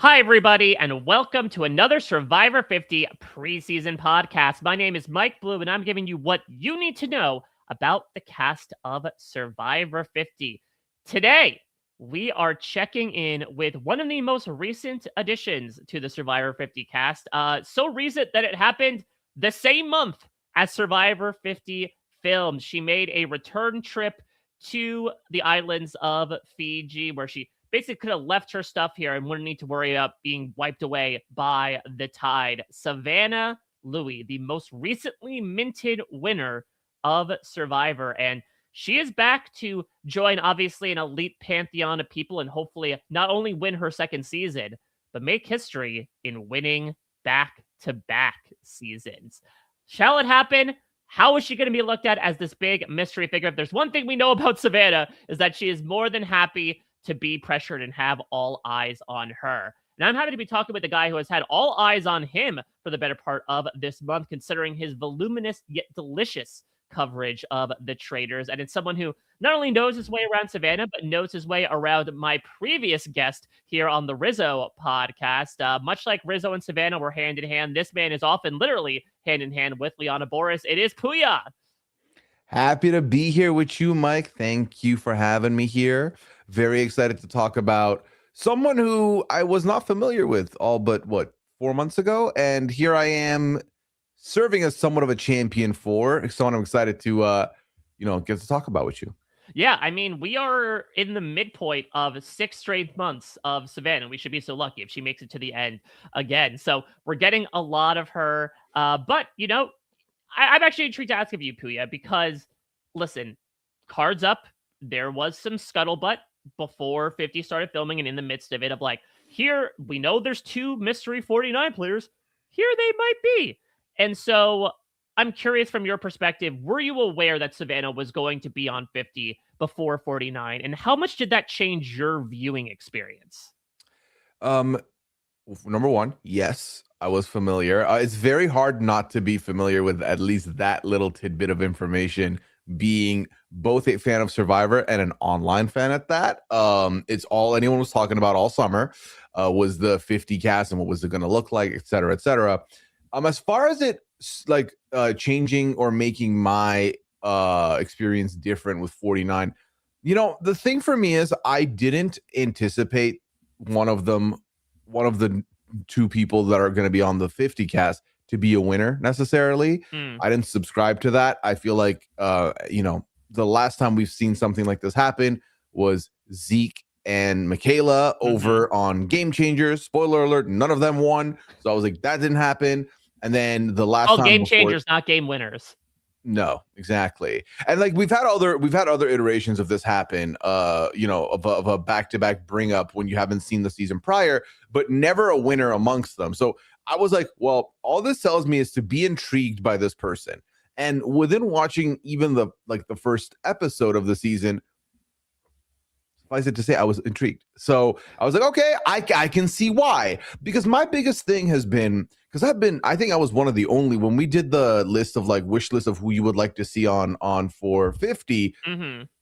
Hi, everybody, and welcome to another Survivor 50 preseason podcast. My name is Mike Blue, and I'm giving you what you need to know about the cast of Survivor 50. Today, we are checking in with one of the most recent additions to the Survivor 50 cast. So recent that it happened the same month as Survivor 50 filmed. She made a return trip to the islands of Fiji, where she basically could have left her stuff here and wouldn't need to worry about being wiped away by the tide. Savannah Louie, the most recently minted winner of Survivor. And she is back to join, obviously, an elite pantheon of people and hopefully not only win her second season, but make history in winning back to back seasons. Shall it happen? How is she going to be looked at as this big mystery figure? If there's one thing we know about Savannah, is that she is more than happy to be pressured and have all eyes on her. And I'm happy to be talking with the guy who has had all eyes on him for the better part of this month, considering his voluminous yet delicious coverage of the traders. And it's someone who not only knows his way around Savannah, but knows his way around my previous guest here on the Rizzo podcast. Much like Rizzo and Savannah were hand in hand, this man is often literally hand in hand with Liana Boris. It is Pooya. Happy to be here with you, Mike. Thank you for having me here. Very excited to talk about someone who I was not familiar with all but 4 months ago. And here I am serving as somewhat of a champion for someone I'm excited to, get to talk about with you. Yeah, I mean, we are in the midpoint of 6 straight months of Savannah. We should be so lucky if she makes it to the end again. So we're getting a lot of her. But, I'm actually intrigued to ask of you, Pooya, because, listen, cards up, there was some scuttlebutt before 50 started filming and in the midst of it of like, here, we know there's 2 mystery 49 players. Here they might be. And so I'm curious from your perspective, were you aware that Savannah was going to be on 50 before 49? And how much did that change your viewing experience? Number one, yes, I was familiar. It's very hard not to be familiar with at least that little tidbit of information, being both a fan of Survivor and an online fan at that. It's all anyone was talking about all summer was the 50 cast and what was it going to look like, et cetera, et cetera. As far as it changing or making my experience different with 49, the thing for me is I didn't anticipate one of the 2 people that are going to be on the 50 cast to be a winner necessarily. I didn't subscribe to that. I feel like, the last time we've seen something like this happen was Zeke and Michaela over on Game Changers. Spoiler alert, none of them won. So I was like, that didn't happen. And then the last time Game changers, not game winners. No, exactly. And like we've had other iterations of this happen, of a back-to-back bring up when you haven't seen the season prior, but never a winner amongst them. So I was like, well, all this tells me is to be intrigued by this person. And within watching even the first episode of the season, suffice it to say, I was intrigued. So I was like, okay, I can see why. Because my biggest thing has been, because I think I was one of the only, when we did the list of wish list of who you would like to see on for 50,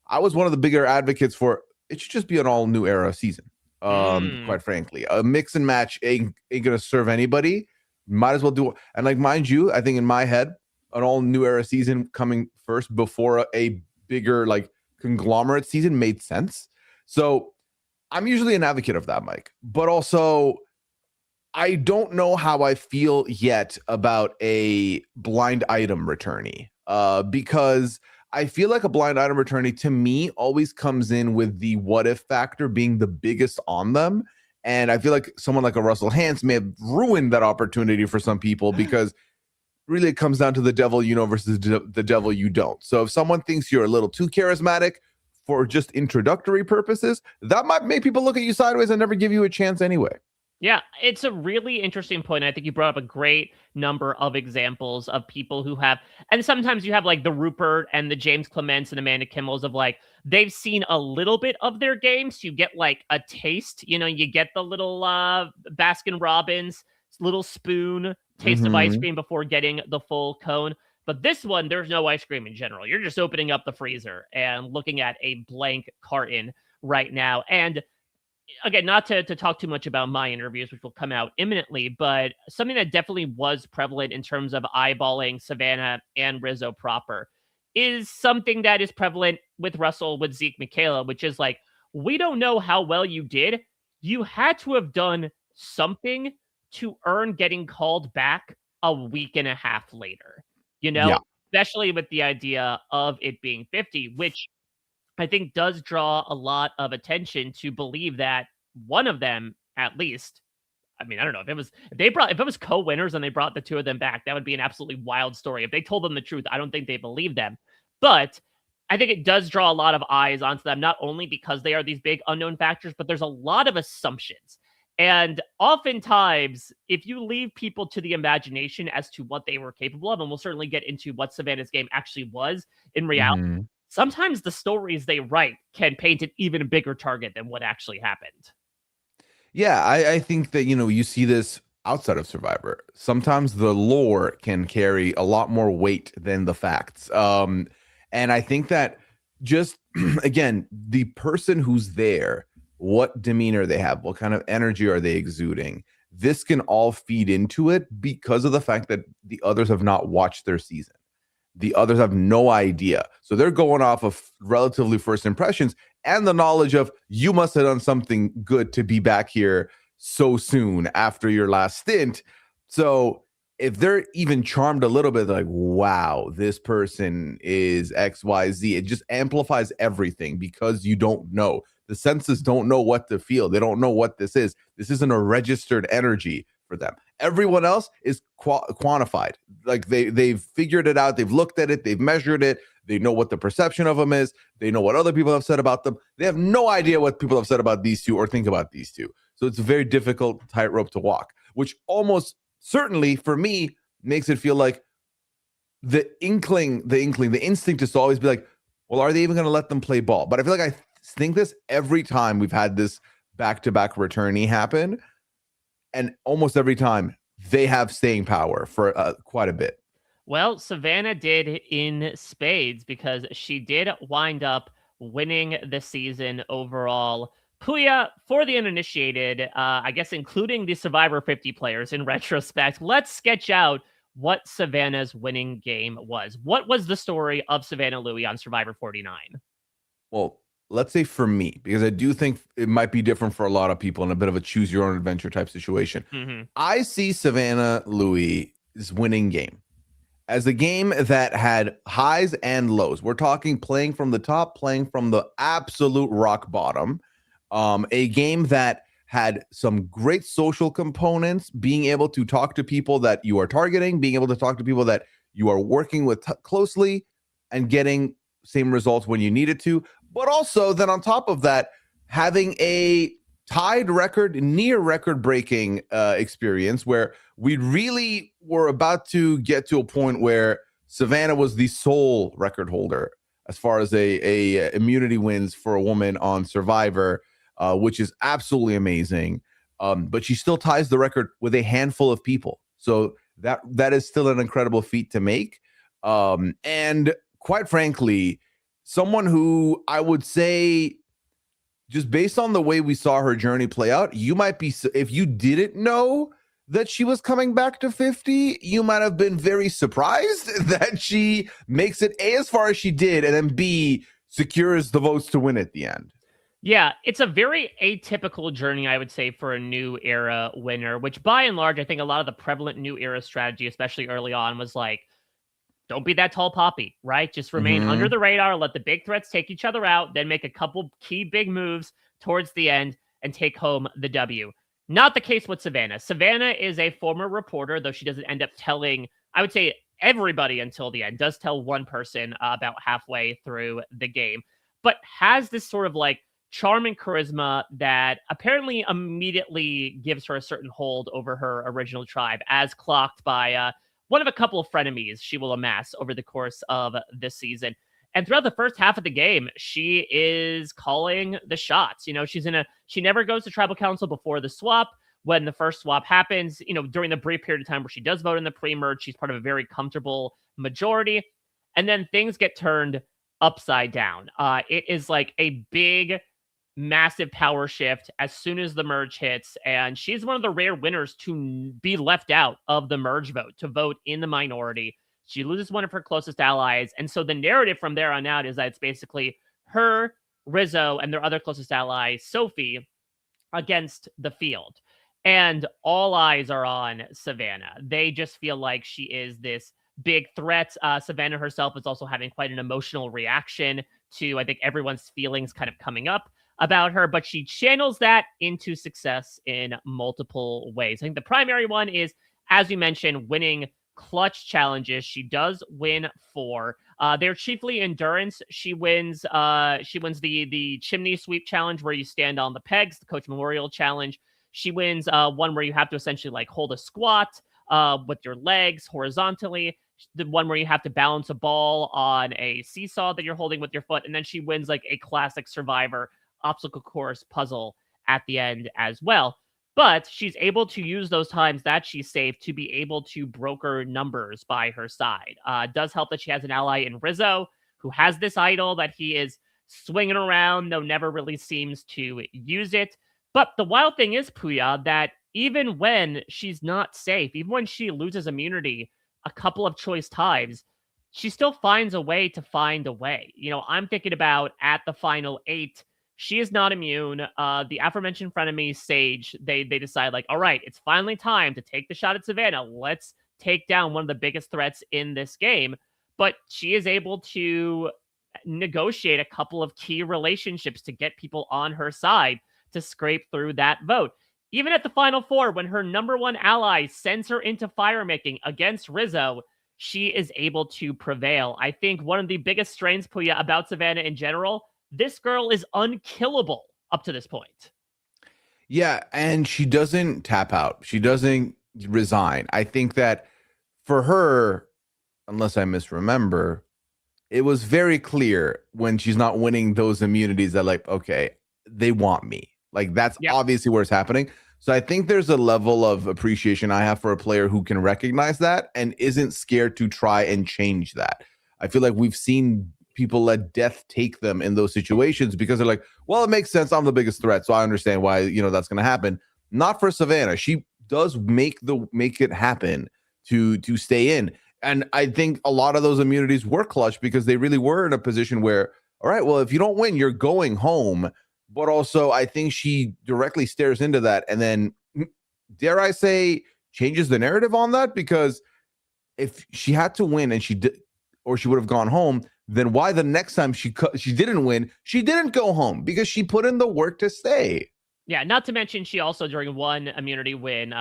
I was one of the bigger advocates for it should just be an all new era season. Quite frankly, a mix and match ain't gonna serve anybody. Might as well do, and mind you, I think in my head, an all new era season coming first before a bigger conglomerate season made sense. So I'm usually an advocate of that, Mike, but also I don't know how I feel yet about a blind item returnee, because I feel like a blind item returnee to me always comes in with the what if factor being the biggest on them. And I feel like someone like a Russell Hantz may have ruined that opportunity for some people, because really it comes down to the devil you know versus the devil you don't. So if someone thinks you're a little too charismatic for just introductory purposes, that might make people look at you sideways and never give you a chance anyway. Yeah, it's a really interesting point. I think you brought up a great number of examples of people who have, and sometimes you have the Rupert and the James Clements and Amanda Kimmels of they've seen a little bit of their game. So you get a taste, you get the little Baskin Robbins little spoon taste of ice cream before getting the full cone. But this one, there's no ice cream in general. You're just opening up the freezer and looking at a blank carton right now. And again, not to talk too much about my interviews, which will come out imminently, but something that definitely was prevalent in terms of eyeballing Savannah and Rizzo proper is something that is prevalent with Russell, with Zeke, Michaela, which is like, we don't know how well you did. You had to have done something to earn getting called back a week and a half later, you know, Yeah. especially with the idea of it being 50, which I think does draw a lot of attention to believe that one of them, at least, I mean, I don't know if it was co-winners and they brought the two of them back, that would be an absolutely wild story. If they told them the truth, I don't think they believe them. But I think it does draw a lot of eyes onto them, not only because they are these big unknown factors, but there's a lot of assumptions. And oftentimes, if you leave people to the imagination as to what they were capable of, and we'll certainly get into what Savannah's game actually was in reality, Mhm. sometimes the stories they write can paint an even bigger target than what actually happened. Yeah, I think that, you see this outside of Survivor. Sometimes the lore can carry a lot more weight than the facts. And I think that just again, the person who's there, what demeanor they have, what kind of energy are they exuding, this can all feed into it because of the fact that the others have not watched their season. The others have no idea. So they're going off of relatively first impressions and the knowledge of you must have done something good to be back here so soon after your last stint. So if they're even charmed a little bit, they're like, wow, this person is XYZ. It just amplifies everything because you don't know. The senses don't know what to feel. They don't know what this is. This isn't a registered energy for them. Everyone else is quantified. Like they've figured it out. They've looked at it. They've measured it. They know what the perception of them is. They know what other people have said about them. They have no idea what people have said about these two or think about these two. So it's a very difficult tightrope to walk, which almost certainly for me makes it feel like the instinct is to always be like, well, are they even going to let them play ball? But I feel like I think this every time we've had this back-to-back returnee happen, and almost every time they have staying power for quite a bit. Well, Savannah did in spades because she did wind up winning the season overall. Pooya, for the uninitiated, I guess including the Survivor 50 players in retrospect, let's sketch out what Savannah's winning game was. What was the story of Savannah Louie on Survivor 49? Well, let's say for me, because I do think it might be different for a lot of people in a bit of a choose your own adventure type situation. Mm-hmm. I see Savannah Louie's winning game as a game that had highs and lows. We're talking playing from the top, playing from the absolute rock bottom. A game that had some great social components, being able to talk to people that you are targeting, being able to talk to people that you are working with closely and getting same results when you needed to. But also then on top of that, having a tied record, near record breaking experience where we really were about to get to a point where Savannah was the sole record holder as far as a immunity wins for a woman on Survivor, which is absolutely amazing. But she still ties the record with a handful of people. So that is still an incredible feat to make. And quite frankly, someone who I would say, just based on the way we saw her journey play out, you might be, if you didn't know that she was coming back to 50, you might have been very surprised that she makes it A, as far as she did, and then B, secures the votes to win at the end. Yeah, it's a very atypical journey, I would say, for a new era winner, which by and large, I think a lot of the prevalent new era strategy, especially early on, was like, don't be that tall poppy, right? Just remain under the radar, let the big threats take each other out, then make a couple key big moves towards the end and take home the W. Not the case with Savannah. Savannah is a former reporter, though she doesn't end up telling, I would say, everybody until the end, does tell one person about halfway through the game, but has this sort of like charm and charisma that apparently immediately gives her a certain hold over her original tribe, as clocked by one of a couple of frenemies she will amass over the course of this season. And throughout the first half of the game, she is calling the shots. You know, she never goes to tribal council before the swap. When the first swap happens, you know, during the brief period of time where she does vote in the pre-merge, she's part of a very comfortable majority. And then things get turned upside down. It is like a big massive power shift as soon as the merge hits. And she's one of the rare winners to be left out of the merge vote, to vote in the minority. She loses one of her closest allies. And so the narrative from there on out is that it's basically her, Rizzo, and their other closest ally, Sophie, against the field. And all eyes are on Savannah. They just feel like she is this big threat. Savannah herself is also having quite an emotional reaction to, I think, everyone's feelings kind of coming up about her, but she channels that into success in multiple ways. I think the primary one is, as you mentioned, winning clutch challenges. She does win 4. They're chiefly endurance. She wins the chimney sweep challenge where you stand on the pegs, the Coach Memorial challenge. She wins one where you have to essentially like hold a squat with your legs horizontally. The one where you have to balance a ball on a seesaw that you're holding with your foot. And then she wins like a classic Survivor obstacle course puzzle at the end as well. But she's able to use those times that she's saved to be able to broker numbers by her side. It does help that she has an ally in Rizzo, who has this idol that he is swinging around, though never really seems to use it. But the wild thing is, Pooya, that even when she's not safe, even when she loses immunity a couple of choice times, she still finds a way to find a way. You know, I'm thinking about at the final 8, she is not immune. The aforementioned frenemy, Sage, they decide like, all right, it's finally time to take the shot at Savannah. Let's take down one of the biggest threats in this game. But she is able to negotiate a couple of key relationships to get people on her side to scrape through that vote. Even at the final 4, when her number 1 ally sends her into fire making against Rizzo, she is able to prevail. I think one of the biggest strains, Pooya, about Savannah in general, this girl is unkillable up to this point. Yeah, and she doesn't tap out. She doesn't resign. I think that for her, unless I misremember, it was very clear when she's not winning those immunities that like, okay, they want me. Like that's obviously where it's happening. So I think there's a level of appreciation I have for a player who can recognize that and isn't scared to try and change that. I feel like we've seen people let death take them in those situations because they're like, well, it makes sense. I'm the biggest threat, so I understand why, you know, that's going to happen. Not for Savannah. She does make it happen to stay in. And I think a lot of those immunities were clutch because they really were in a position where, all right, well, if you don't win, you're going home. But also, I think she directly stares into that and then, dare I say, changes the narrative on that, because if she had to win and she did, or she would have gone home, then why the next time she didn't win, she didn't go home? Because she put in the work to stay. Yeah, not to mention she also during one immunity win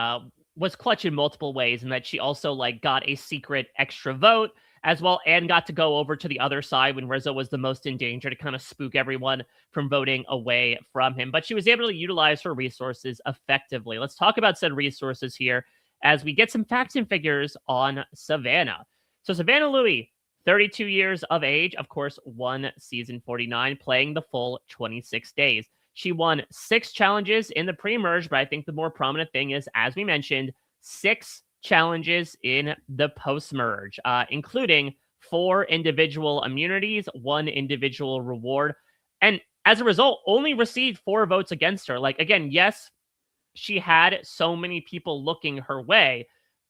was clutch in multiple ways, and that she also like got a secret extra vote as well and got to go over to the other side when Rizzo was the most in danger to kind of spook everyone from voting away from him. But she was able to utilize her resources effectively. Let's talk about said resources here as we get some facts and figures on Savannah. So Savannah Louie, 32 years of age, of course, won season 49, playing the full 26 days. She won 6 challenges in the pre-merge, but I think the more prominent thing is, as we mentioned, 6 challenges in the post-merge, including 4 individual immunities, 1 individual reward, and as a result, only received 4 votes against her. Like, again, yes, she had so many people looking her way,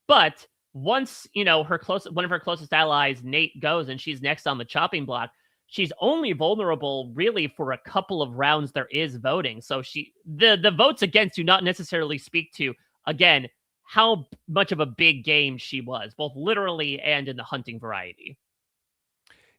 but once, you know, one of her closest allies, Nate, goes and she's next on the chopping block, she's only vulnerable really for a couple of rounds there is voting. So the votes against do not necessarily speak to, again, how much of a big game she was, both literally and in the hunting variety.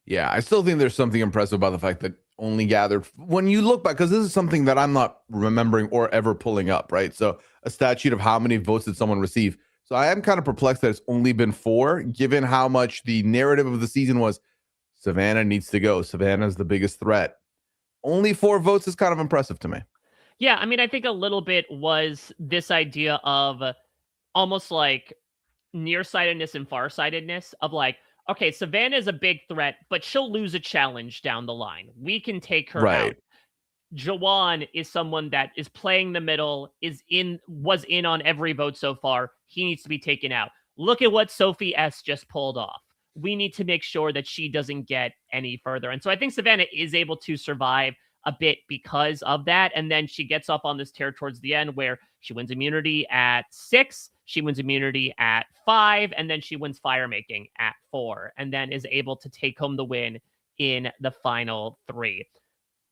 Yeah, I still think there's something impressive about the fact that only gathered, when you look back, because this is something that I'm not remembering or ever pulling up, right? So a stat sheet of how many votes did someone receive. So I am kind of perplexed that it's only been 4, given how much the narrative of the season was Savannah needs to go. Savannah's the biggest threat. Only 4 votes is kind of impressive to me. Yeah, I mean, I think a little bit was this idea of almost like nearsightedness and farsightedness of like, okay, Savannah is a big threat, but she'll lose a challenge down the line. We can take her out. Jawan is someone that is playing the middle, was in on every vote so far. He needs to be taken out. Look at what Sophie S just pulled off. We need to make sure that she doesn't get any further. And so I think Savannah is able to survive a bit because of that. And then she gets off on this tear towards the end where she wins immunity at 6, she wins immunity at 5, and then she wins fire making at 4, and then is able to take home the win in the final 3.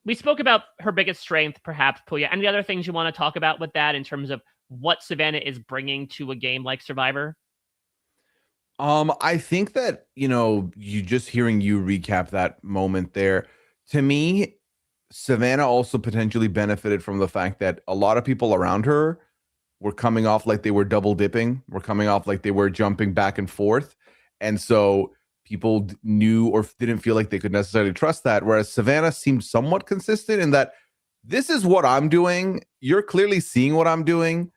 We spoke about her biggest strength, perhaps, Pooya. Any other things you want to talk about with that in terms of what Savannah is bringing to a game like Survivor? I think that, you just hearing you recap that moment there, to me, Savannah also potentially benefited from the fact that a lot of people around her were coming off like they were double dipping, were coming off like they were jumping back and forth. And so people knew or didn't feel like they could necessarily trust that. Whereas Savannah seemed somewhat consistent in that this is what I'm doing. You're clearly seeing what I'm doing.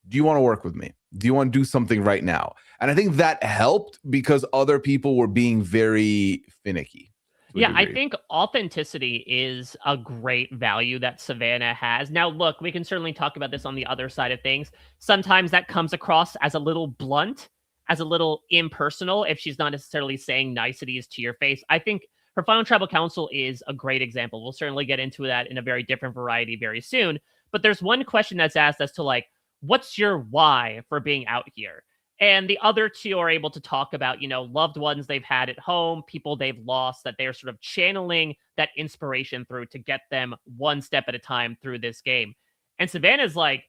Do you want to work with me? Do you want to do something right now? And I think that helped because other people were being very finicky. Yeah, I think authenticity is a great value that Savannah has. Now, look, we can certainly talk about this on the other side of things. Sometimes that comes across as a little blunt, as a little impersonal, if she's not necessarily saying niceties to your face. I think her Final Tribal Council is a great example. We'll certainly get into that in a very different variety very soon. But there's one question that's asked as to, like, what's your why for being out here? And the other two are able to talk about, loved ones they've had at home, people they've lost, that they're sort of channeling that inspiration through to get them one step at a time through this game. And Savannah's like,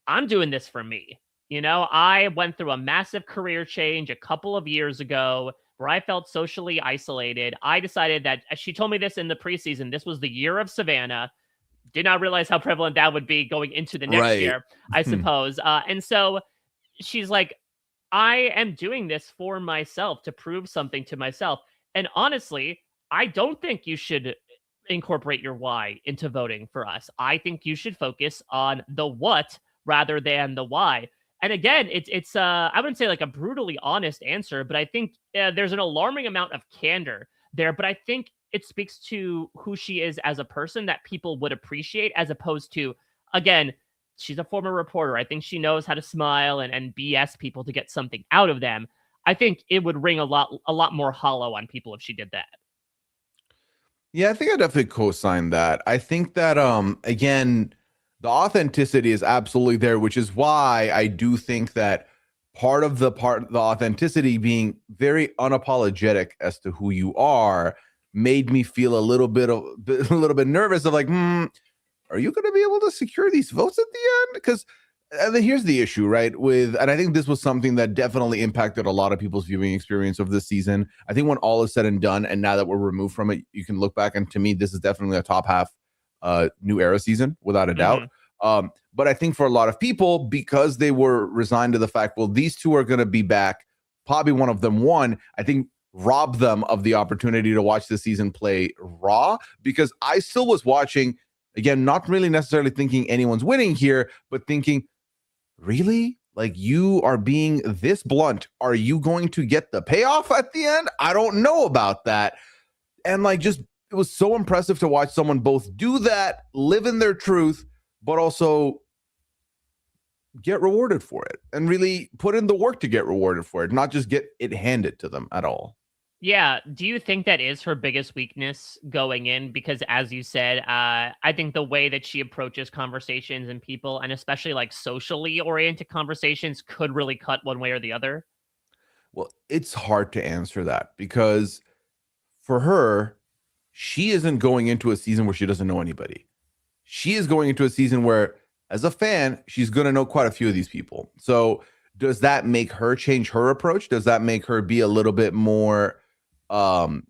I'm doing this for me. I went through a massive career change a couple of years ago where I felt socially isolated. I decided that, as she told me this in the preseason, this was the year of Savannah. Did not realize how prevalent that would be going into the next year, I suppose. And so she's like, I am doing this for myself to prove something to myself. And honestly, I don't think you should incorporate your why into voting for us. I think you should focus on the what rather than the why. And again, it's I wouldn't say like a brutally honest answer, but I think there's an alarming amount of candor there. But I think it speaks to who she is as a person that people would appreciate, as opposed to, again, she's a former reporter. I think she knows how to smile and BS people to get something out of them. I think it would ring a lot more hollow on people if she did that. Yeah, I think I definitely co-sign that. I think that again, the authenticity is absolutely there, which is why I do think that the authenticity being very unapologetic as to who you are made me feel a little bit nervous of like, are you going to be able to secure these votes at the end? Because here's the issue, right? And I think this was something that definitely impacted a lot of people's viewing experience of this season. I think when all is said and done, and now that we're removed from it, you can look back, and to me, this is definitely a top half new era season, without a doubt. But I think for a lot of people, because they were resigned to the fact, well, these two are going to be back, probably one of them won, I think robbed them of the opportunity to watch the season play raw, because I still was watching, again, not really necessarily thinking anyone's winning here, but thinking, really? Like, you are being this blunt. Are you going to get the payoff at the end? I don't know about that. And like, just, it was so impressive to watch someone both do that, live in their truth, but also get rewarded for it and really put in the work to get rewarded for it, not just get it handed to them at all. Yeah. Do you think that is her biggest weakness going in? Because as you said, I think the way that she approaches conversations and people, and especially like socially oriented conversations, could really cut one way or the other. Well, it's hard to answer that because for her, she isn't going into a season where she doesn't know anybody. She is going into a season where, as a fan, she's going to know quite a few of these people. So does that make her change her approach? Does that make her be a little bit more, well,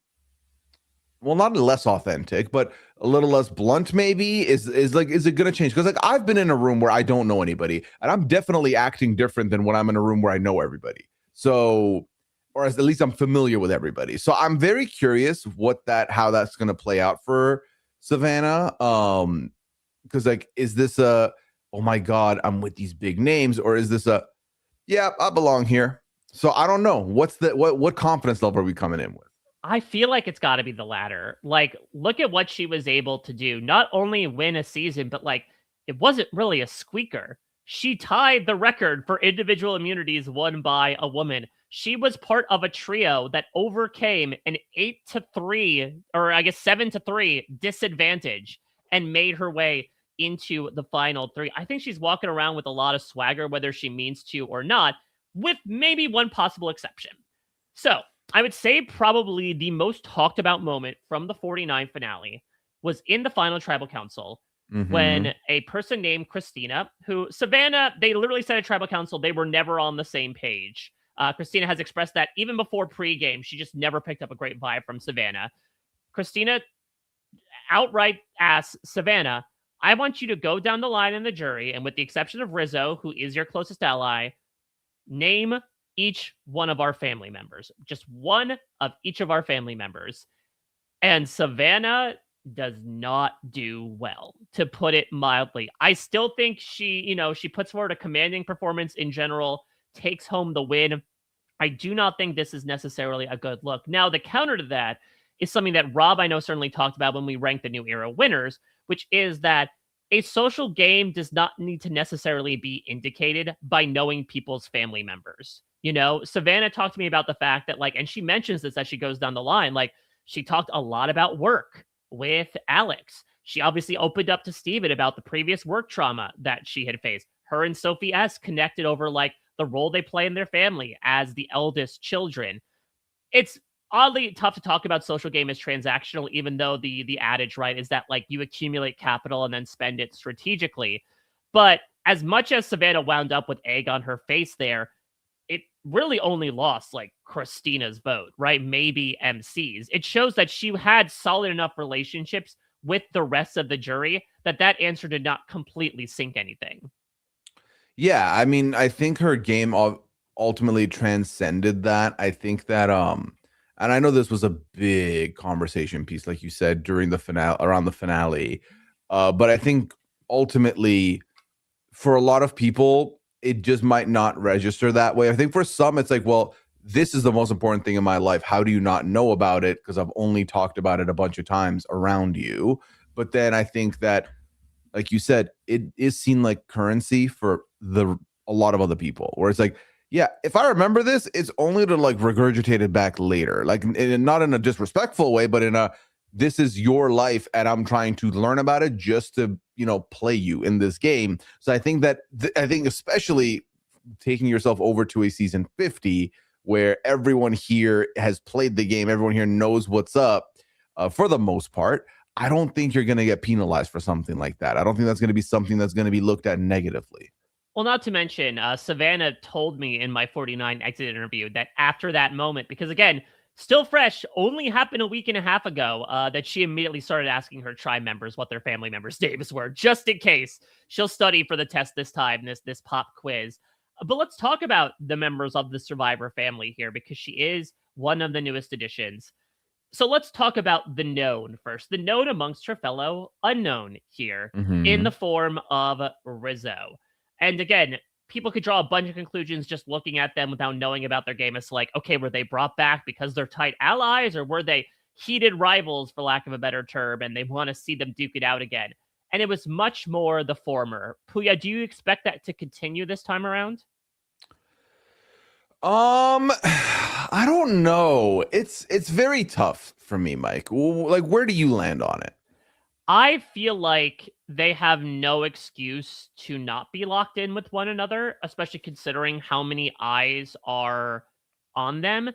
not less authentic, but a little less blunt maybe? Is it going to change? Because like, I've been in a room where I don't know anybody, and I'm definitely acting different than when I'm in a room where I know everybody. So, or at least I'm familiar with everybody. So I'm very curious how that's going to play out for Savannah. Because like, is this a, oh my God, I'm with these big names, or is this a, yeah, I belong here? So I don't know. What confidence level are we coming in with? I feel like it's got to be the latter. Like, look at what she was able to do. Not only win a season, but like, it wasn't really a squeaker. She tied the record for individual immunities won by a woman. She was part of a trio that overcame an 8-3, or I guess 7-3 disadvantage and made her way into the final three. I think she's walking around with a lot of swagger, whether she means to or not, with maybe one possible exception. So I would say probably the most talked about moment from the 49 finale was in the final tribal council when a person named Christina, who Savannah, they literally said at tribal council, they were never on the same page. Christina has expressed that even before pregame, she just never picked up a great vibe from Savannah. Christina outright asks Savannah, I want you to go down the line in the jury, and with the exception of Rizzo, who is your closest ally, name each one of our family members. Just one of each of our family members. And Savannah does not do well, to put it mildly. I still think she puts forward a commanding performance in general, takes home the win. I do not think this is necessarily a good look. Now, the counter to that is something that Rob, I know, certainly talked about when we ranked the New Era winners, which is that a social game does not need to necessarily be indicated by knowing people's family members. Savannah talked to me about the fact that, and she mentions this as she goes down the line, she talked a lot about work with Alex. She obviously opened up to Steven about the previous work trauma that she had faced. Her and Sophie S connected over the role they play in their family as the eldest children. It's oddly tough to talk about social game as transactional, even though the adage, right, is that you accumulate capital and then spend it strategically. But as much as Savannah wound up with egg on her face there, it really only lost Christina's vote, right? Maybe MC's. It shows that she had solid enough relationships with the rest of the jury that answer did not completely sink anything. Yeah, I mean, I think her game ultimately transcended that. I think that and I know this was a big conversation piece, like you said, during the finale, around the finale. But I think ultimately, for a lot of people, it just might not register that way. I think for some, it's well, this is the most important thing in my life. How do you not know about it? Because I've only talked about it a bunch of times around you. But then I think that, like you said, it is seen like currency for a lot of other people, where it's yeah, if I remember this, it's only to regurgitate it back later, not in a disrespectful way, but in a, this is your life and I'm trying to learn about it just to, play you in this game. So I think that, I think especially taking yourself over to a season 50 where everyone here has played the game, everyone here knows what's up, for the most part, I don't think you're going to get penalized for something like that. I don't think that's going to be something that's going to be looked at negatively. Well, not to mention, Savannah told me in my 49 exit interview that after that moment, because again, still fresh, only happened a week and a half ago, that she immediately started asking her tribe members what their family members' names were, just in case. She'll study for the test this time, this pop quiz. But let's talk about the members of the Survivor family here, because she is one of the newest additions. So let's talk about the known first. The known amongst her fellow unknown here, in the form of Rizzo. And again, people could draw a bunch of conclusions just looking at them without knowing about their game. It's okay, were they brought back because they're tight allies, or were they heated rivals, for lack of a better term, and they want to see them duke it out again? And it was much more the former. Pooya, do you expect that to continue this time around? I don't know. It's very tough for me, Mike. Where do you land on it? I feel like they have no excuse to not be locked in with one another, especially considering how many eyes are on them.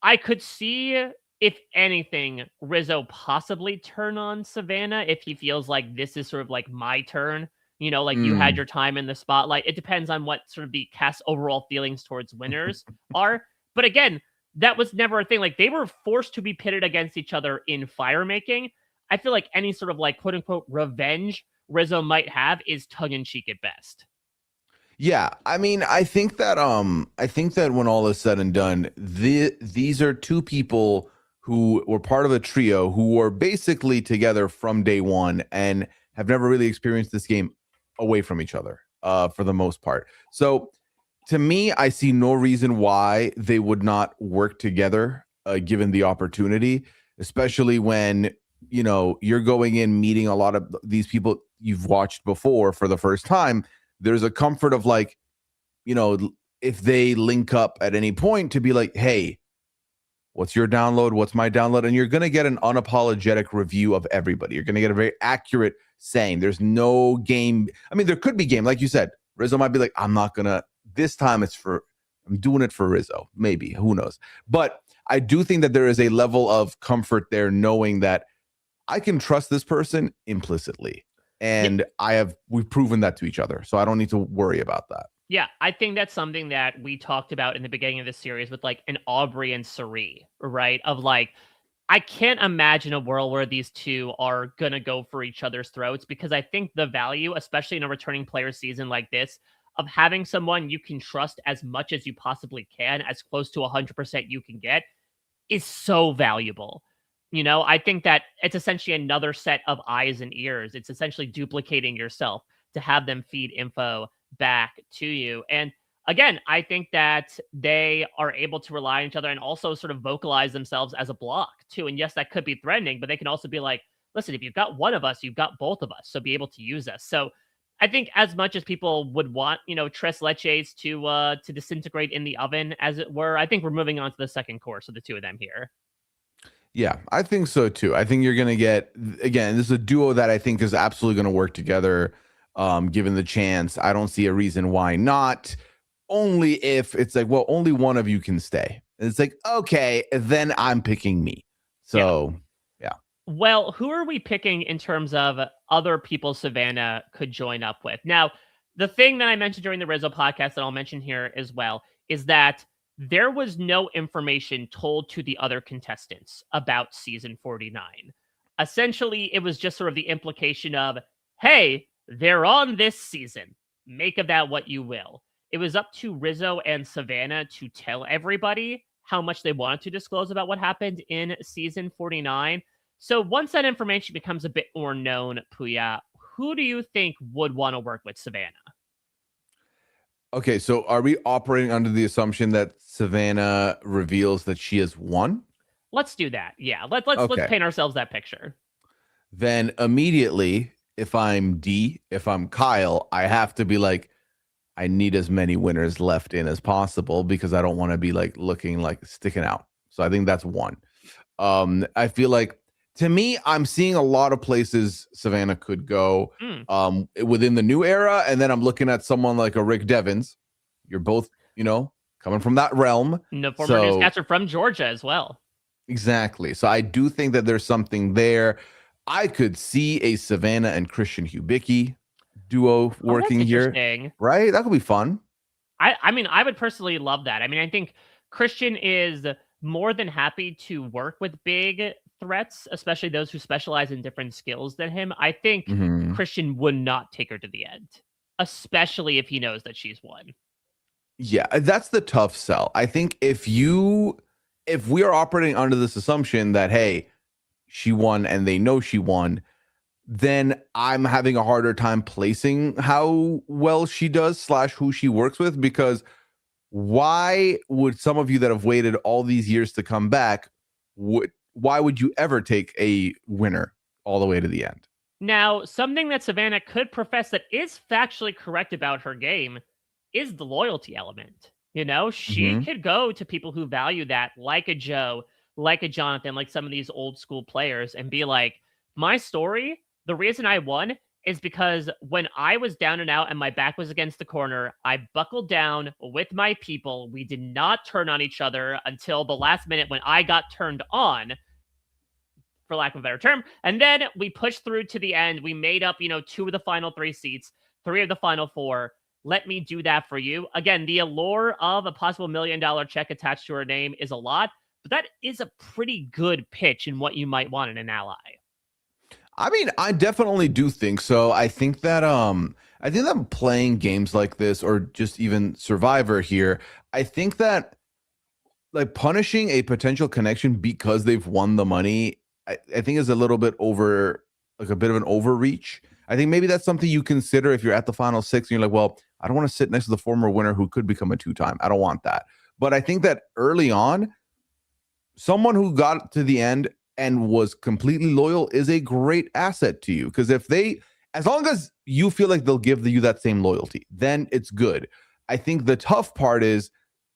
I could see, if anything, Rizzo possibly turn on Savannah if he feels like this is sort of my turn. You had your time in the spotlight. It depends on what sort of the cast overall feelings towards winners are. But again, that was never a thing. They were forced to be pitted against each other in fire making. I feel like any sort of quote unquote revenge Rizzo might have is tongue in cheek at best. Yeah, I mean, I think that when all is said and done, these are two people who were part of a trio who were basically together from day one and have never really experienced this game away from each other, for the most part. So to me, I see no reason why they would not work together, given the opportunity, especially when, you're going in meeting a lot of these people you've watched before for the first time. There's a comfort of if they link up at any point to be like, hey, what's your download? What's my download? And you're going to get an unapologetic review of everybody. You're going to get a very accurate saying. There's no game. I mean, there could be game. Like you said, Rizzo might be like, I'm not going to, this time I'm doing it for Rizzo. Maybe, who knows? But I do think that there is a level of comfort there knowing that I can trust this person implicitly. And we've proven that to each other. So I don't need to worry about that. Yeah, I think that's something that we talked about in the beginning of the series with like an Aubrey and Cirie, right? Of like, I can't imagine a world where these two are going to go for each other's throats, because I think the value, especially in a returning player season like this, of having someone you can trust as much as you possibly can, as close to 100% you can get, is so valuable. You know, I think that it's essentially another set of eyes and ears. It's essentially duplicating yourself to have them feed info back to you. And again, I think that they are able to rely on each other and also sort of vocalize themselves as a block too. And yes, that could be threatening, but they can also be like, listen, if you've got one of us, you've got both of us. So be able to use us. So I think as much as people would want, you know, Tres Leches to disintegrate in the oven, as it were, I think we're moving on to the second course of the two of them here. Yeah, I think so too. I think you're going to get, again, this is a duo that I think is absolutely going to work together, given the chance. I don't see a reason why not, only if it's like, well, only one of you can stay. And it's like, okay, then I'm picking me. So, yeah. Well, who are we picking in terms of other people Savannah could join up with? Now, the thing that I mentioned during the Rizzo podcast that I'll mention here as well is that there was no information told to the other contestants about season 49. Essentially, it was just sort of the implication of, hey, they're on this season. Make of that what you will. It was up to Rizzo and Savannah to tell everybody how much they wanted to disclose about what happened in season 49. So once that information becomes a bit more known, Pooya, who do you think would want to work with Savannah? Okay, so are we operating under the assumption that Savannah reveals that she has won? Let's do that. Yeah, let's paint ourselves that picture. Then immediately, if I'm D, if I'm Kyle, I have to be like, I need as many winners left in as possible because I don't want to be like looking like sticking out. So I think that's one. I feel like, to me, I'm seeing a lot of places Savannah could go within the new era. And then I'm looking at someone like a Rick Devens. You're both, you know, coming from that realm. No, former newscaster from Georgia as well. Exactly. So I do think that there's something there. I could see a Savannah and Christian Hubicki duo working here. Right? That could be fun. I mean, I would personally love that. I mean, I think Christian is more than happy to work with big threats, especially those who specialize in different skills than him. I think Christian would not take her to the end, especially if he knows that she's won. Yeah, that's the tough sell. I think if we are operating under this assumption that, hey, she won and they know she won, then I'm having a harder time placing how well she does / who she works with, because why would some of you that have waited all these years to come back, why would you ever take a winner all the way to the end? Now, something that Savannah could profess that is factually correct about her game is the loyalty element. You know, she could go to people who value that, like a Joe, like a Jonathan, like some of these old school players, and be like, my story, the reason I won is because when I was down and out and my back was against the corner, I buckled down with my people. We did not turn on each other until the last minute when I got turned on, for lack of a better term. And then we pushed through to the end. We made up, 2 of the final 3 seats, 3 of the final 4. Let me do that for you. Again, the allure of a possible $1 million check attached to her name is a lot, but that is a pretty good pitch in what you might want in an ally. I mean, I definitely do think so. I think that playing games like this, or just even Survivor here, I think that like punishing a potential connection because they've won the money, I think is a little bit over, like a bit of an overreach. I think maybe that's something you consider if you're at the final 6 and you're like, well, I don't want to sit next to the former winner who could become a 2-time. I don't want that. But I think that early on, someone who got to the end and was completely loyal is a great asset to you, because as long as you feel like they'll give you that same loyalty, then it's good. I think the tough part is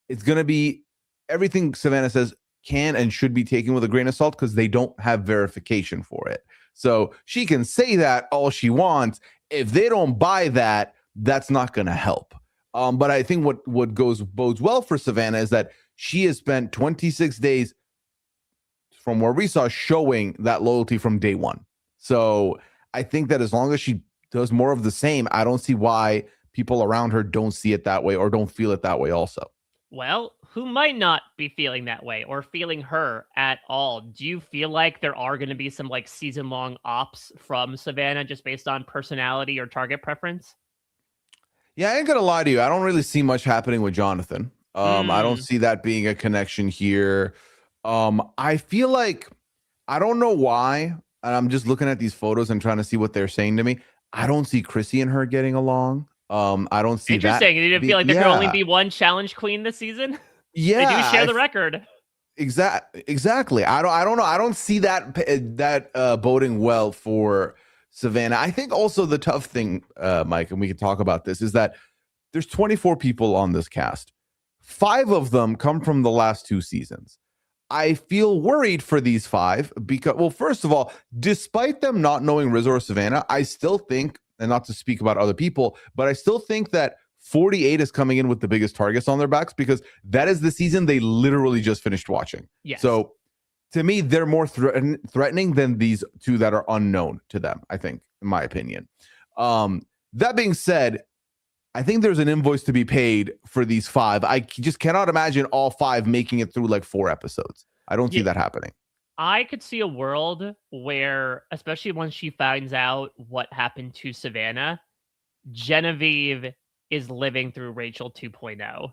it's going to be everything Savannah says can and should be taken with a grain of salt because they don't have verification for it. So she can say that all she wants. If they don't buy that, that's not going to help. But I think what bodes well for Savannah is that she has spent 26 days from where we saw showing that loyalty from day one. So I think that as long as she does more of the same, I don't see why people around her don't see it that way or don't feel it that way also. Well, who might not be feeling that way or feeling her at all? Do you feel like there are going to be some like season long ops from Savannah just based on personality or target preference? Yeah, I ain't gonna lie to you. I don't really see much happening with Jonathan. I don't see that being a connection here. I feel like I don't know why, and I'm just looking at these photos and trying to see what they're saying to me. I don't see Chrissy and her getting along. I don't see that. Interesting. You didn't feel like there could only be one challenge queen this season? Yeah, they do share the record. Exactly. I don't know. I don't see that boding well for Savannah. I think also the tough thing, Mike, and we can talk about this, is that there's 24 people on this cast. 5 of them come from the last 2 seasons. I feel worried for these 5 because, well, first of all, despite them not knowing Rizzo or Savannah, I still think, and not to speak about other people, but I still think that 48 is coming in with the biggest targets on their backs because that is the season they literally just finished watching. Yes. So to me, they're more threatening than these 2 that are unknown to them, I think, in my opinion. That being said, I think there's an invoice to be paid for these 5. I just cannot imagine all 5 making it through like 4 episodes. I don't see that happening. I could see a world where, especially once she finds out what happened to Savannah, Genevieve is living through Rachel 2.0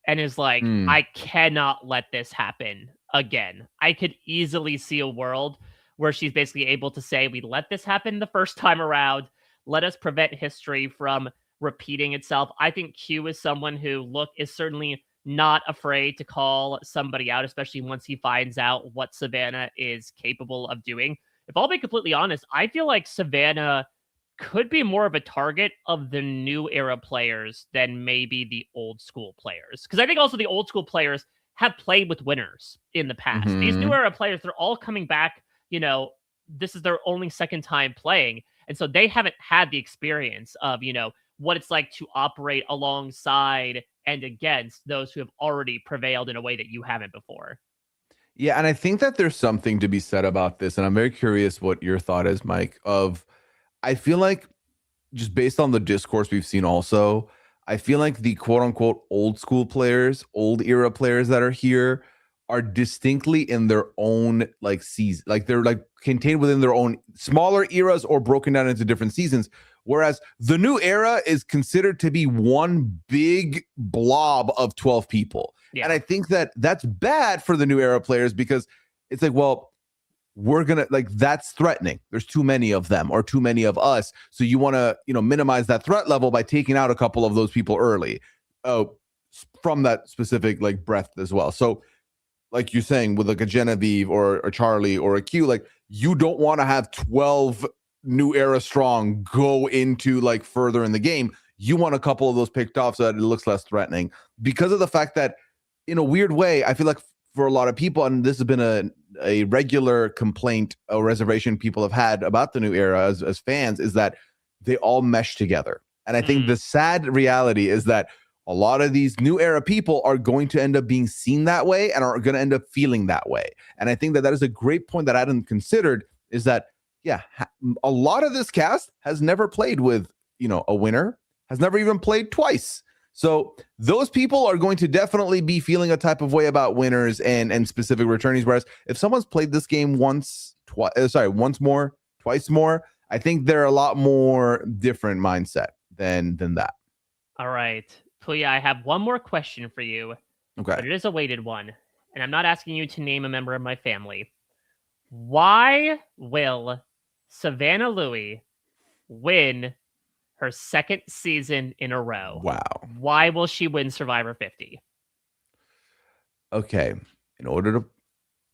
and is like, I cannot let this happen again. I could easily see a world where she's basically able to say, we let this happen the first time around. Let us prevent history from repeating itself. I think Q is someone who, is certainly not afraid to call somebody out, especially once he finds out what Savannah is capable of doing. If I'll be completely honest, I feel like Savannah could be more of a target of the new era players than maybe the old school players. Because I think also the old school players have played with winners in the past. These new era players, they're all coming back, this is their only second time playing. And so they haven't had the experience of, what it's like to operate alongside and against those who have already prevailed in a way that you haven't before. Yeah, and I think that there's something to be said about this, and I'm very curious what your thought is, Mike, I feel like just based on the discourse we've seen also, I feel like the quote unquote old school players, old era players that are here are distinctly in their own like season, like they're like contained within their own smaller eras or broken down into different seasons. Whereas the new era is considered to be one big blob of 12 people. Yeah. And I think that that's bad for the new era players because it's like, well, we're going to like, that's threatening. There's too many of them or too many of us. So you want to, minimize that threat level by taking out a couple of those people early from that specific like breadth as well. So like you're saying with like a Genevieve or a Charlie or a Q, like you don't want to have 12 new era strong go into like further in the game. You want a couple of those picked off so that it looks less threatening because of the fact that in a weird way, I feel like for a lot of people, and this has been a regular complaint or reservation people have had about the new era as fans, is that they all mesh together. And I think the sad reality is that a lot of these new era people are going to end up being seen that way and are going to end up feeling that way. And I think that is a great point that I hadn't considered is that, yeah, a lot of this cast has never played with, a winner, has never even played twice. So those people are going to definitely be feeling a type of way about winners and specific returnees. Whereas if someone's played this game once more, twice more, I think they're a lot more different mindset than that. All right. Pooya, I have one more question for you. Okay. But it is a weighted one. And I'm not asking you to name a member of my family. Why will Savannah Louie win her second season in a row? Wow. Why will she win Survivor 50? Okay. In order to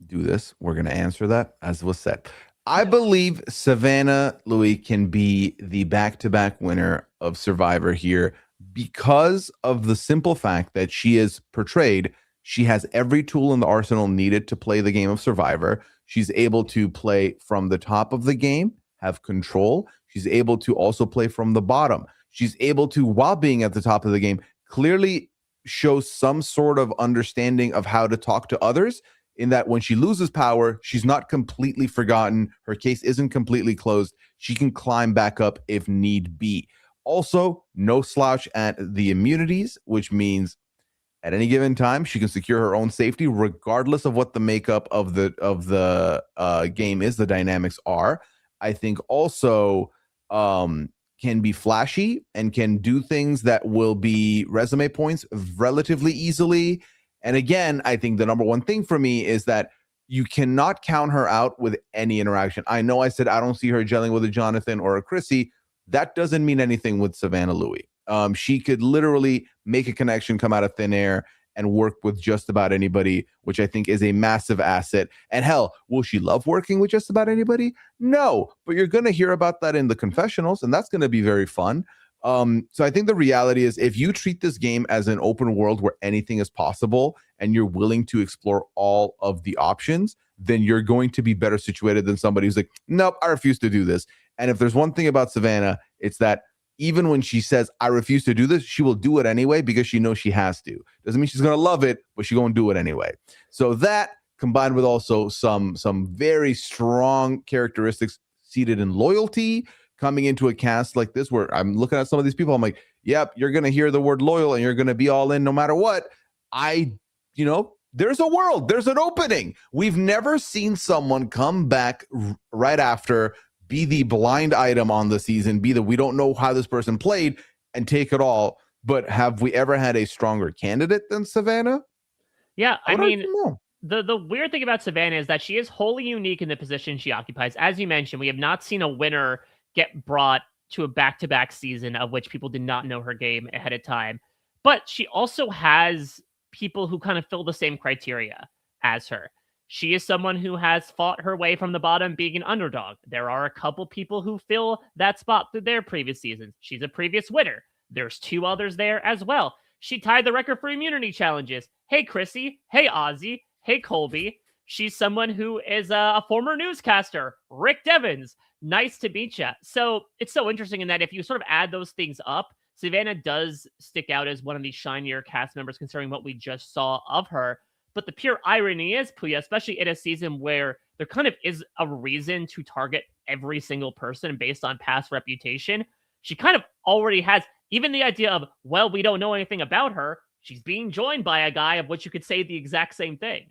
do this, we're going to answer that as was said. I believe Savannah Louie can be the back-to-back winner of Survivor here because of the simple fact that she is portrayed, she has every tool in the arsenal needed to play the game of Survivor. She's able to play from the top of the game, have control. She's able to also play from the bottom. She's able to, while being at the top of the game, clearly show some sort of understanding of how to talk to others, in that when she loses power, she's not completely forgotten. Her case isn't completely closed. She can climb back up if need be. Also, no slouch at the immunities, which means at any given time she can secure her own safety regardless of what the makeup of the game is, the dynamics are. I think also can be flashy and can do things that will be resume points relatively easily. And again, I think the number one thing for me is that you cannot count her out with any interaction. I know I said I don't see her gelling with a Jonathan or a Chrissy. That doesn't mean anything with Savannah Louie. She could literally make a connection, come out of thin air, and work with just about anybody, which I think is a massive asset. And hell, will she love working with just about anybody? No, but you're going to hear about that in the confessionals, and that's going to be very fun. So I think the reality is, if you treat this game as an open world where anything is possible and you're willing to explore all of the options, then you're going to be better situated than somebody who's like, nope, I refuse to do this. And if there's one thing about Savannah, it's that even when she says, I refuse to do this, she will do it anyway because she knows she has to. Doesn't mean she's going to love it, but she's going to do it anyway. So that, combined with also some very strong characteristics seated in loyalty, coming into a cast like this, where I'm looking at some of these people, I'm like, yep, you're going to hear the word loyal and you're going to be all in no matter what. There's a world, there's an opening. We've never seen someone come back right after, be the blind item on the season, be the we don't know how this person played, and take it all. But have we ever had a stronger candidate than Savannah? Yeah, I mean, the weird thing about Savannah is that she is wholly unique in the position she occupies. As you mentioned, we have not seen a winner get brought to a back-to-back season of which people did not know her game ahead of time. But she also has people who kind of fill the same criteria as her. She is someone who has fought her way from the bottom being an underdog. There are a couple people who fill that spot through their previous seasons. She's a previous winner. There's two others there as well. She tied the record for immunity challenges. Hey, Chrissy. Hey, Ozzy. Hey, Colby. She's someone who is a former newscaster. Rick Devens. Nice to meet you. So it's so interesting in that if you sort of add those things up, Savannah does stick out as one of the shinier cast members considering what we just saw of her. But the pure irony is, Pooya, especially in a season where there kind of is a reason to target every single person based on past reputation, she kind of already has even the idea of, well, we don't know anything about her. She's being joined by a guy of which you could say the exact same thing.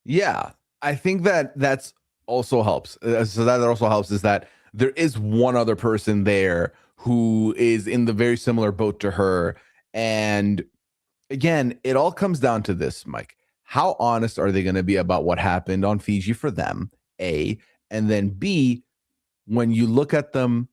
Yeah, I think that's also helps. So that also helps is that there is one other person there who is in the very similar boat to her. And again, it all comes down to this, Mike. How honest are they going to be about what happened on Fiji for them, A, and then B, when you look at them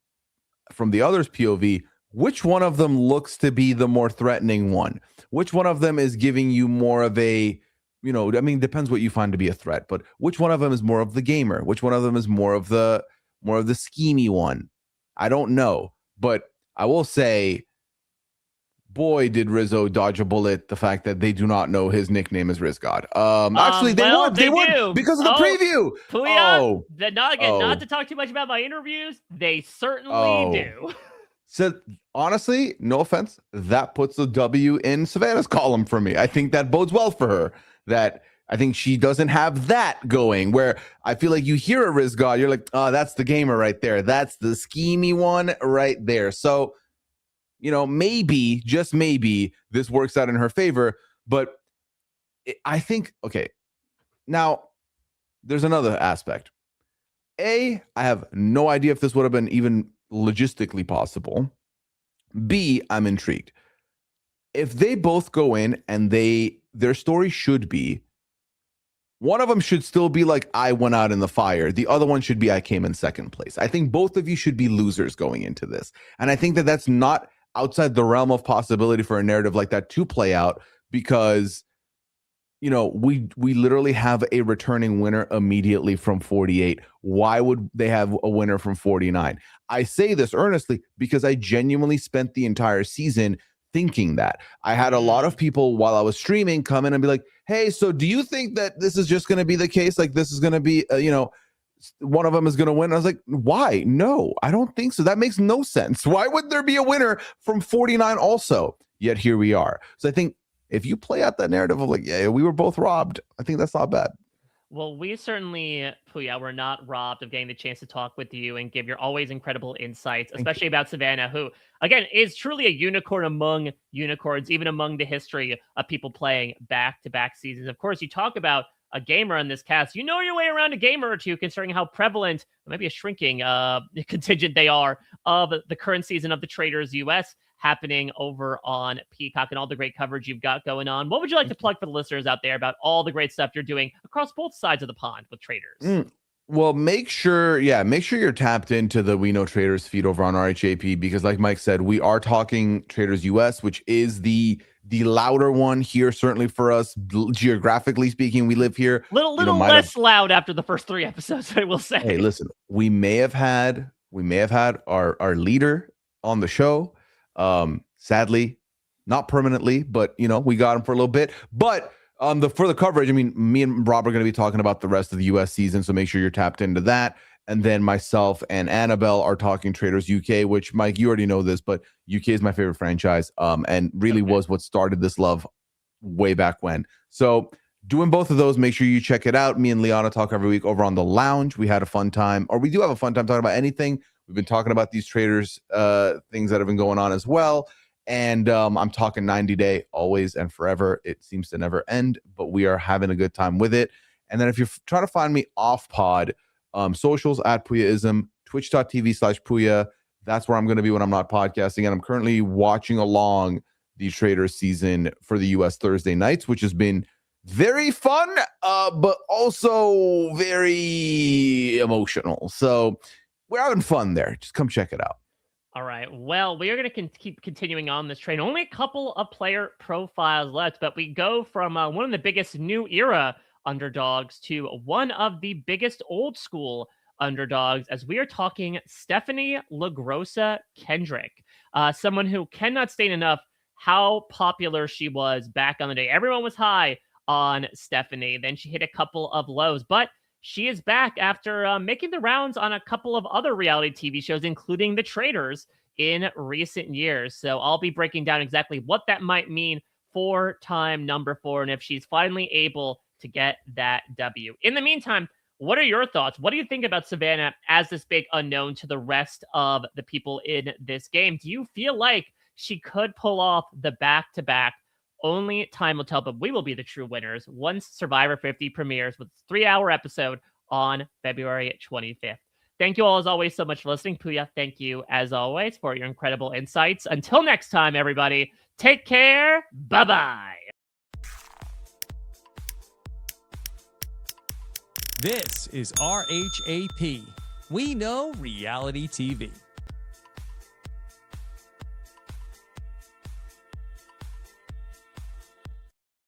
from the other's POV, which one of them looks to be the more threatening one? Which one of them is giving you more of a, depends what you find to be a threat, but which one of them is more of the gamer? Which one of them is more of the schemy one? I don't know, but I will say, boy, did Rizzo dodge a bullet. The fact that they do not know his nickname is Rizgod. Actually, they would because of the preview. Pooya, not to talk too much about my interviews. They certainly do. So honestly, no offense, that puts a W in Savannah's column for me. I think that bodes well for her. That I think she doesn't have that going, where I feel like you hear a Rizgod, you're like, oh, that's the gamer right there. That's the schemy one right there. So, maybe, just maybe, this works out in her favor. But I think, okay, now there's another aspect. A, I have no idea if this would have been even logistically possible. B, I'm intrigued. If they both go in and their story should be, one of them should still be like, I went out in the fire. The other one should be, I came in second place. I think both of you should be losers going into this. And I think that that's not outside the realm of possibility for a narrative like that to play out, because we literally have a returning winner immediately from 48. Why would they have a winner from 49? I say this earnestly because I genuinely spent the entire season thinking that. I had a lot of people while I was streaming come in and be like, hey, so do you think that this is just going to be the case? Like this is going to be, one of them is going to win. I was like, why? No, I don't think so. That makes no sense. Why would there be a winner from 49 also? Yet here we are. So I think if you play out that narrative of like, yeah, we were both robbed, I think that's not bad. Well, we certainly, Pooya, were not robbed of getting the chance to talk with you and give your always incredible insights, especially about Savannah, who, again, is truly a unicorn among unicorns, even among the history of people playing back-to-back seasons. Of course, you talk about a gamer in this cast. You know your way around a gamer or two, considering how prevalent, maybe a shrinking contingent they are, of the current season of the Traders US happening over on Peacock and all the great coverage you've got going on. What would you like to plug for the listeners out there about all the great stuff you're doing across both sides of the pond with Traders? Well, make sure you're tapped into the We Know Traders feed over on RHAP, because like Mike said, we are talking Traders US, which is the louder one here, certainly for us, geographically speaking. We live here. Little less loud after the first 3 episodes, I will say. Hey, listen, we may have had our leader on the show. Sadly, not permanently, but we got him for a little bit. But for the coverage, I mean, me and Rob are going to be talking about the rest of the US season, so make sure you're tapped into that. And then myself and Annabelle are talking Traders UK, which, Mike, you already know this, but UK is my favorite franchise, and really was what started this love way back when. So doing both of those, make sure you check it out. Me and Liana talk every week over on the lounge. We had a fun time, or we do have a fun time talking about anything. We've been talking about these Traders things that have been going on as well. And I'm talking 90 Day, always and forever. It seems to never end, but we are having a good time with it. And then if you're trying to find me off pod, socials at Pooyaism, twitch.tv/Pooya. That's where I'm going to be when I'm not podcasting. And I'm currently watching along the Traders season for the US Thursday nights, which has been very fun, but also very emotional. So we're having fun there. Just come check it out. All right. Well, we are going to keep continuing on this train. Only a couple of player profiles left, but we go from one of the biggest new era underdogs to one of the biggest old school underdogs, as we are talking Stephanie LaGrossa Kendrick, someone who cannot state enough how popular she was back on the day. Everyone was high on Stephanie. Then she hit a couple of lows, but she is back after making the rounds on a couple of other reality TV shows, including The Traders, in recent years. So I'll be breaking down exactly what that might mean for time number 4 and if she's finally able to get that W. In the meantime, what are your thoughts? What do you think about Savannah as this big unknown to the rest of the people in this game? Do you feel like she could pull off the back-to-back? Only time will tell, but we will be the true winners once Survivor 50 premieres with a 3-hour episode on February 25th. Thank you all, as always, so much for listening. Pooya, thank you, as always, for your incredible insights. Until next time, everybody, take care. Bye-bye. This is RHAP. We know reality TV.